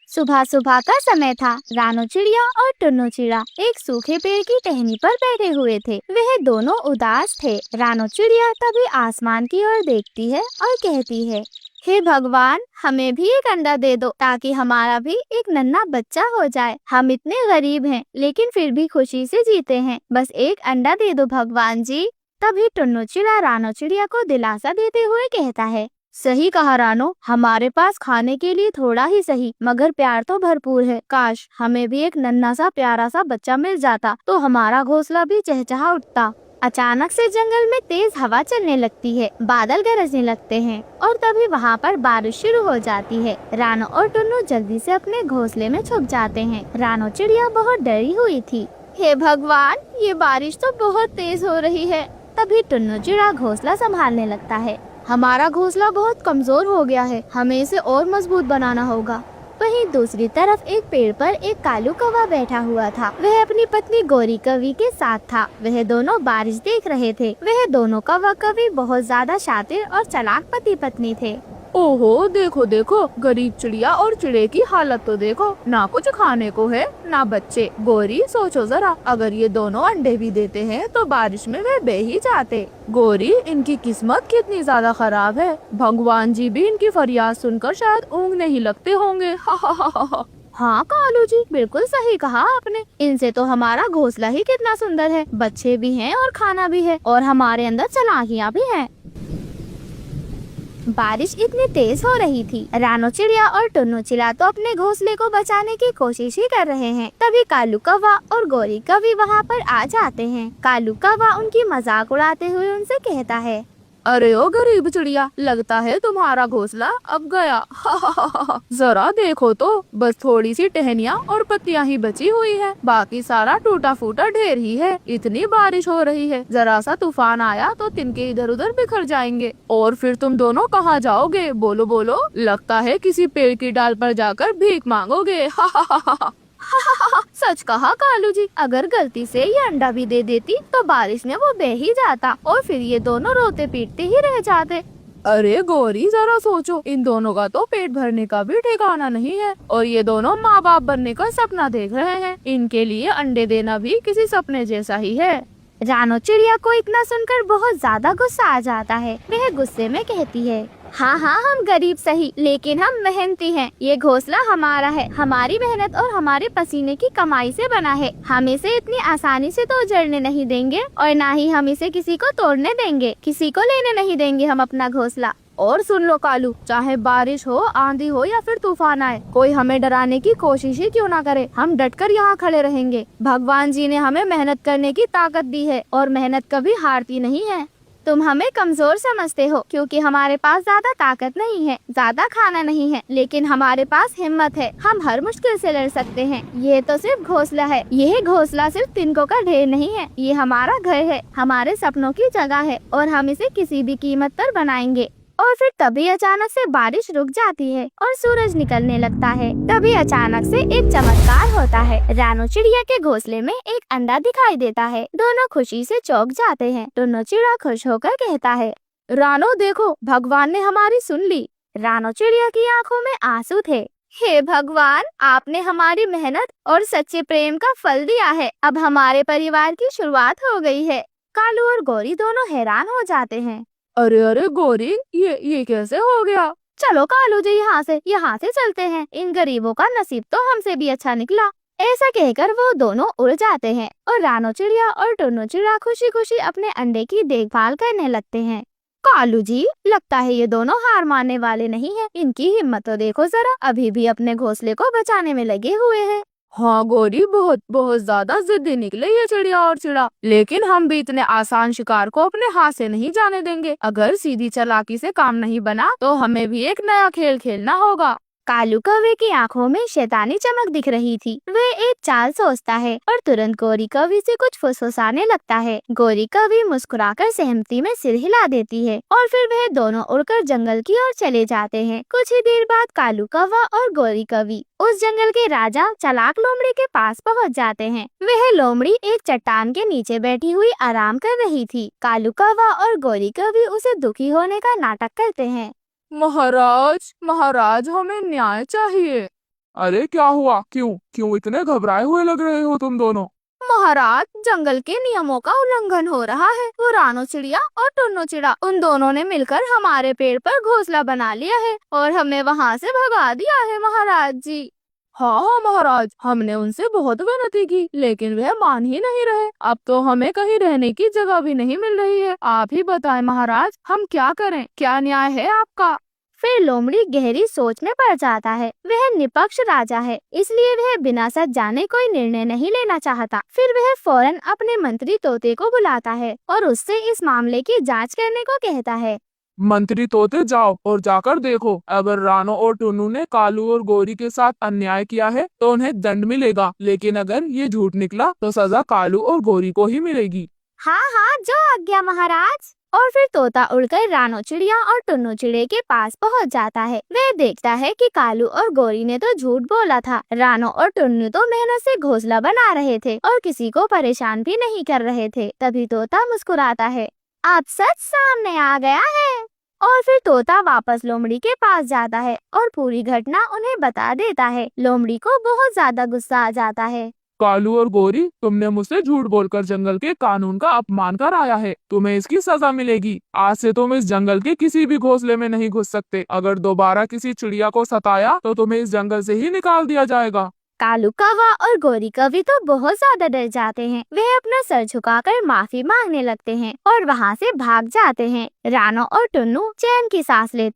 सुबह सुबह का समय था। रानो चिड़िया और टुन्नू चिड़िया एक सूखे पेड़ की टहनी पर बैठे हुए थे। वह दोनों उदास थे। रानो चिड़िया तभी आसमान की ओर देखती है और कहती है, हे भगवान, हमें भी एक अंडा दे दो ताकि हमारा भी एक नन्हा बच्चा हो जाए। हम इतने गरीब हैं, लेकिन फिर भी खुशी से जीते हैं। बस एक अंडा दे दो भगवान जी। तभी टुन्नू चिड़िया रानो चिड़िया को दिलासा देते हुए कहता है, सही कहा रानो, हमारे पास खाने के लिए थोड़ा ही सही मगर प्यार तो भरपूर है। काश हमें भी एक नन्हा सा प्यारा सा बच्चा मिल जाता तो हमारा घोंसला भी चहचहा उठता। अचानक से जंगल में तेज हवा चलने लगती है, बादल गरजने लगते हैं और तभी वहाँ पर बारिश शुरू हो जाती है। रानो और टुन्नू जल्दी से अपने घोंसले में छुप जाते हैं। रानो चिड़िया बहुत डरी हुई थी। हे भगवान, ये बारिश तो बहुत तेज हो रही है। तभी टुन्नू चिड़िया घोंसला संभालने लगता है। हमारा घोंसला बहुत कमजोर हो गया है, हमें इसे और मजबूत बनाना होगा। वहीं दूसरी तरफ एक पेड़ पर एक कालू कौवा बैठा हुआ था। वह अपनी पत्नी गोरी कौवी के साथ था। वह दोनों बारिश देख रहे थे। वह दोनों कौवा कौवी बहुत ज्यादा शातिर और चालाक पति पत्नी थे। ओहो, देखो देखो, गरीब चिड़िया और चिड़े की हालत तो देखो, ना कुछ खाने को है ना बच्चे। गोरी, सोचो जरा, अगर ये दोनों अंडे भी देते हैं तो बारिश में वे बह ही जाते। गोरी, इनकी किस्मत कितनी ज्यादा खराब है। भगवान जी भी इनकी फरियाद सुनकर शायद ऊँघने ही लगते होंगे। हा हा हा हा। हाँ कालू जी, बिल्कुल सही कहा आपने। इनसे तो हमारा घोंसला ही कितना सुंदर है, बच्चे भी हैं और खाना भी है और हमारे अंदर चालाकियाँ भी हैं। बारिश इतनी तेज हो रही थी। रानो चिड़िया और टुन्नू चिड़िया तो अपने घोंसले को बचाने की कोशिश ही कर रहे हैं। तभी कालू कौवा और गोरी कौवी वहाँ पर आ जाते हैं। कालू कौवा उनकी मजाक उड़ाते हुए उनसे कहता है, अरे ओ गरीब चिड़िया, लगता है तुम्हारा घोंसला अब गया। जरा देखो तो, बस थोड़ी सी टहनियाँ और पत्तियां ही बची हुई है, बाकी सारा टूटा फूटा ढेर ही है। इतनी बारिश हो रही है, जरा सा तूफान आया तो तिनके इधर उधर बिखर जाएंगे और फिर तुम दोनों कहाँ जाओगे? बोलो बोलो, लगता है किसी पेड़ की डाल पर जाकर भीख मांगोगे। सच कहा कालू जी, अगर गलती से ये अंडा भी दे देती तो बारिश में वो बह ही जाता और फिर ये दोनों रोते पीटते ही रह जाते। अरे गोरी, जरा सोचो, इन दोनों का तो पेट भरने का भी ठिकाना नहीं है और ये दोनों माँ बाप बनने का सपना देख रहे हैं। इनके लिए अंडे देना भी किसी सपने जैसा ही है। रानो चिड़िया को इतना सुनकर बहुत ज्यादा गुस्सा आ जाता है। वह गुस्से में कहती है, हाँ हाँ, हम गरीब सही, लेकिन हम मेहनती हैं। ये घोंसला हमारा है, हमारी मेहनत और हमारे पसीने की कमाई से बना है। हम इसे इतनी आसानी से तो उजड़ने नहीं देंगे और ना ही हम इसे किसी को तोड़ने देंगे। किसी को लेने नहीं देंगे हम अपना घोंसला। और सुन लो कालू, चाहे बारिश हो, आंधी हो या फिर तूफान आए, कोई हमें डराने की कोशिश ही क्यों ना करे, हम डटकर यहाँ खड़े रहेंगे। भगवान जी ने हमें मेहनत करने की ताकत दी है और मेहनत कभी हारती नहीं है। तुम हमें कमजोर समझते हो क्योंकि हमारे पास ज्यादा ताकत नहीं है, ज्यादा खाना नहीं है, लेकिन हमारे पास हिम्मत है। हम हर मुश्किल से लड़ सकते हैं। ये तो सिर्फ घोंसला है। यह घोंसला सिर्फ तिनकों का ढेर नहीं है, ये हमारा घर है, हमारे सपनों की जगह है और हम इसे किसी भी कीमत पर बनाएंगे। और फिर तभी अचानक से बारिश रुक जाती है और सूरज निकलने लगता है। तभी अचानक से एक चमत्कार होता है। रानो चिड़िया के घोंसले में एक अंडा दिखाई देता है। दोनों खुशी से चौंक जाते हैं। दोनों चिड़िया खुश होकर कहता है, रानो देखो, भगवान ने हमारी सुन ली। रानो चिड़िया की आंखों में आंसू थे। हे भगवान, आपने हमारी मेहनत और सच्चे प्रेम का फल दिया है। अब हमारे परिवार की शुरुआत हो गई है। कालू और गौरी दोनों हैरान हो जाते हैं। अरे अरे गोरी, ये कैसे हो गया? चलो कालू जी, यहाँ से चलते हैं। इन गरीबों का नसीब तो हमसे भी अच्छा निकला। ऐसा कहकर वो दोनों उड़ जाते हैं और रानो चिड़िया और टुन्नू चिड़िया खुशी खुशी अपने अंडे की देखभाल करने लगते हैं। कालू जी, लगता है ये दोनों हार मानने वाले नहीं हैं। इनकी हिम्मत तो देखो जरा, अभी भी अपने घोंसले को बचाने में लगे हुए हैं। हाँ गोरी, बहुत बहुत ज्यादा जिद्दी निकले ये चिड़िया और चिड़ा, लेकिन हम भी इतने आसान शिकार को अपने हाथ से नहीं जाने देंगे। अगर सीधी चालाकी से काम नहीं बना तो हमें भी एक नया खेल खेलना होगा। कालू कौवे की आंखों में शैतानी चमक दिख रही थी। वह एक चाल सोचता है और तुरंत गोरी कौवी से कुछ फुसफुसाने लगता है। गोरी कौवी मुस्कुराकर सहमति में सिर हिला देती है और फिर वह दोनों उड़कर जंगल की ओर चले जाते हैं। कुछ ही देर बाद कालू कौवा और गोरी कौवी उस जंगल के राजा चालाक लोमड़ी के पास पहुंच जाते हैं। वह लोमड़ी एक चट्टान के नीचे बैठी हुई आराम कर रही थी। कालू कौवा और गोरी कौवी उसे दुखी होने का नाटक करते हैं। महाराज महाराज, हमें न्याय चाहिए। अरे क्या हुआ? क्यों क्यों इतने घबराए हुए लग रहे हो तुम दोनों? महाराज, जंगल के नियमों का उल्लंघन हो रहा है। वो रानो चिड़िया और टुन्नू चिड़ा, उन दोनों ने मिलकर हमारे पेड़ पर घोंसला बना लिया है और हमें वहाँ से भगा दिया है महाराज जी। हाँ हाँ महाराज, हमने उनसे बहुत विनती की लेकिन वह मान ही नहीं रहे। अब तो हमें कहीं रहने की जगह भी नहीं मिल रही है। आप ही बताएं महाराज, हम क्या करें? क्या न्याय है आपका? फिर लोमड़ी गहरी सोच में पड़ जाता है। वह निपक्ष राजा है, इसलिए वह बिना सच जाने कोई निर्णय नहीं लेना चाहता। फिर वह फौरन अपने मंत्री तोते को बुलाता है और उससे इस मामले की जांच करने को कहता है। मंत्री तोते, जाओ और जाकर देखो, अगर रानो और टुन्नू ने कालू और गोरी के साथ अन्याय किया है तो उन्हें दंड मिलेगा, लेकिन अगर ये झूठ निकला तो सजा कालू और गोरी को ही मिलेगी। हाँ हाँ, जो आज्ञा महाराज। और फिर तोता उड़कर रानो चिड़िया और टुन्नू चिड़े के पास पहुंच जाता है। वह देखता है कि कालू और गोरी ने तो झूठ बोला था। रानो और टुन्नू तो मेहनत से घोंसला बना रहे थे और किसी को परेशान भी नहीं कर रहे थे। तभी तोता मुस्कुराता है, अब सच सामने आ गया है। और फिर तोता वापस लोमड़ी के पास जाता है और पूरी घटना उन्हें बता देता है। लोमड़ी को बहुत ज्यादा गुस्सा आ जाता है। कालू और गोरी, तुमने मुझसे झूठ बोलकर जंगल के कानून का अपमान कराया है, तुम्हें इसकी सजा मिलेगी। आज से तुम इस जंगल के किसी भी घोंसले में नहीं घुस सकते। अगर दोबारा किसी चिड़िया को सताया तो तुम्हें इस जंगल से ही निकाल दिया जाएगा। कालू कौवा और गोरी कौवी तो बहुत ज्यादा डर जाते हैं। वे अपना सर झुकाकर माफी मांगने लगते हैं और वहाँ से भाग जाते हैं। रानो और टुन्नू चैन की सांस लेते